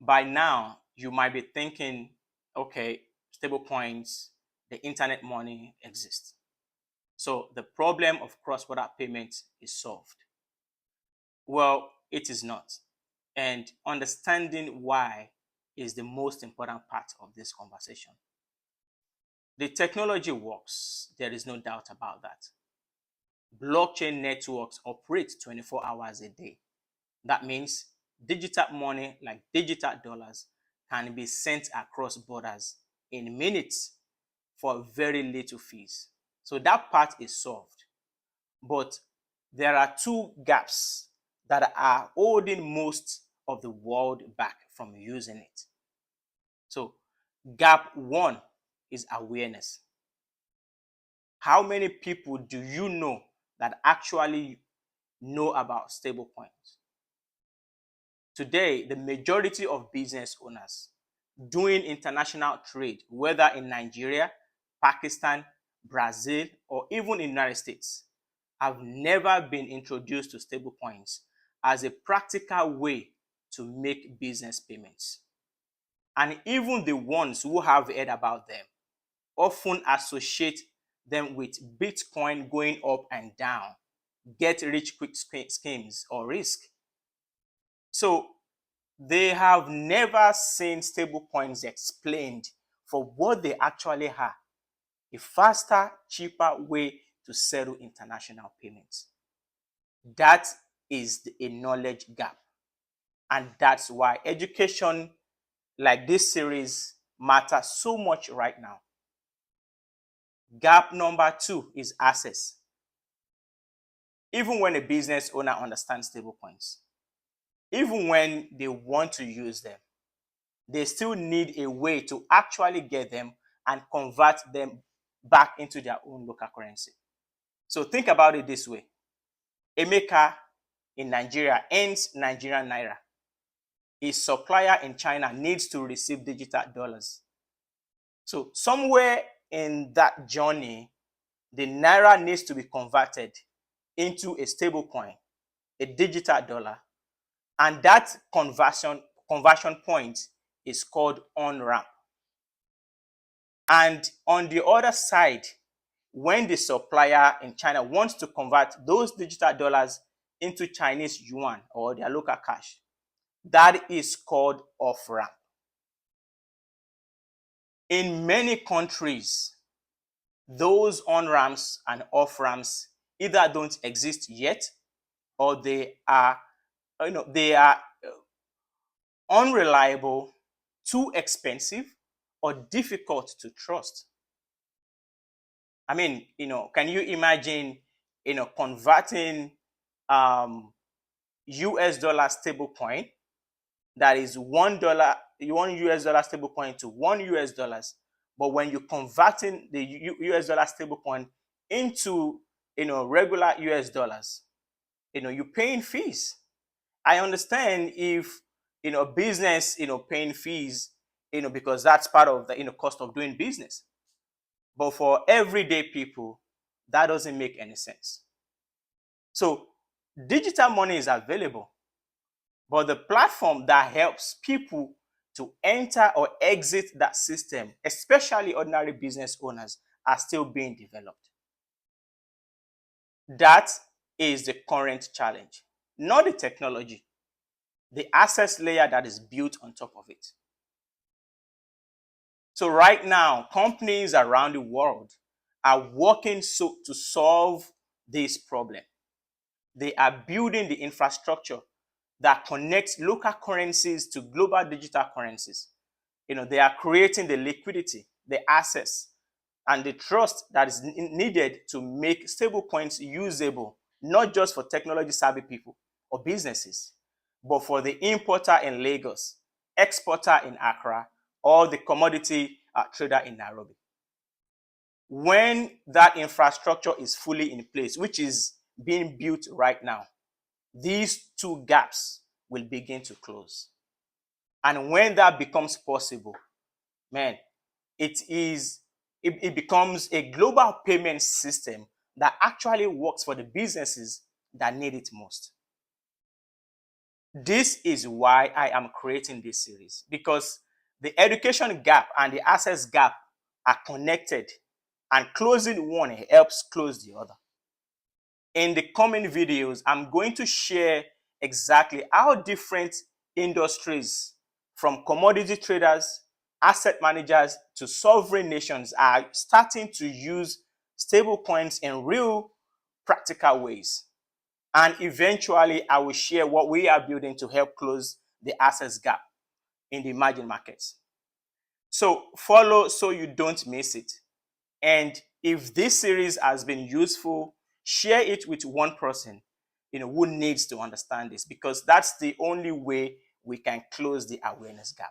By now, you might be thinking, okay, stablecoins, the internet money exists. So the problem of cross-border payments is solved. Well, it is not. And understanding why is the most important part of this conversation. The technology works, there is no doubt about that. Blockchain networks operate 24 hours a day. That means digital money, like digital dollars, can be sent across borders in minutes for very little fees. So that part is solved. But there are two gaps that are holding most of the world back from using it. So gap one is awareness. How many people do you know that actually know about stablecoins? Today, the majority of business owners doing international trade, whether in Nigeria, Pakistan, Brazil, or even in the United States, have never been introduced to stablecoins as a practical way to make business payments. And even the ones who have heard about them often associate them with Bitcoin going up and down, get rich quick schemes, or risk. So they have never seen stablecoins explained for what they actually are: a faster, cheaper way to settle international payments. That is a knowledge gap. And that's why education like this series matters so much right now. Gap number two is access. Even when a business owner understands stablecoins, even when they want to use them, they still need a way to actually get them and convert them back into their own local currency. So think about it this way. Emeka in Nigeria earns Nigerian naira. A supplier in China needs to receive digital dollars. So somewhere in that journey, the naira needs to be converted into a stable coin, a digital dollar, and that conversion point is called on-ramp. And on the other side, when the supplier in China wants to convert those digital dollars into Chinese yuan or their local cash, that is called off-ramp. In many countries, those on-ramps and off-ramps either don't exist yet, or they are unreliable, too expensive, or difficult to trust. I mean, can you imagine, converting US dollar stable coin that is $1, US dollar stable coin to $1, but when you're converting the US dollar stable coin into regular US dollars, you're paying fees. I understand if business paying fees, because that's part of the cost of doing business. But for everyday people, that doesn't make any sense. So digital money is available, but the platform that helps people to enter or exit that system, especially ordinary business owners, are still being developed. That is the current challenge, not the technology, the access layer that is built on top of it. So right now, companies around the world are working to solve this problem. They are building the infrastructure that connects local currencies to global digital currencies. They are creating the liquidity, the access, and the trust that is needed to make stablecoins usable, not just for technology savvy people or businesses, but for the importer in Lagos, exporter in Accra, or the commodity trader in Nairobi. When that infrastructure is fully in place, which is being built right now, these two gaps will begin to close. And when that becomes possible, man, it becomes a global payment system that actually works for the businesses that need it most. This is why I am creating this series, because the education gap and the access gap are connected, and closing one helps close the other. In the coming videos, I'm going to share exactly how different industries, from commodity traders, asset managers, to sovereign nations, are starting to use stablecoins in real practical ways. And eventually, I will share what we are building to help close the access gap in the emerging markets. So follow so you don't miss it. And if this series has been useful, share it with one person who needs to understand this, because that's the only way we can close the awareness gap.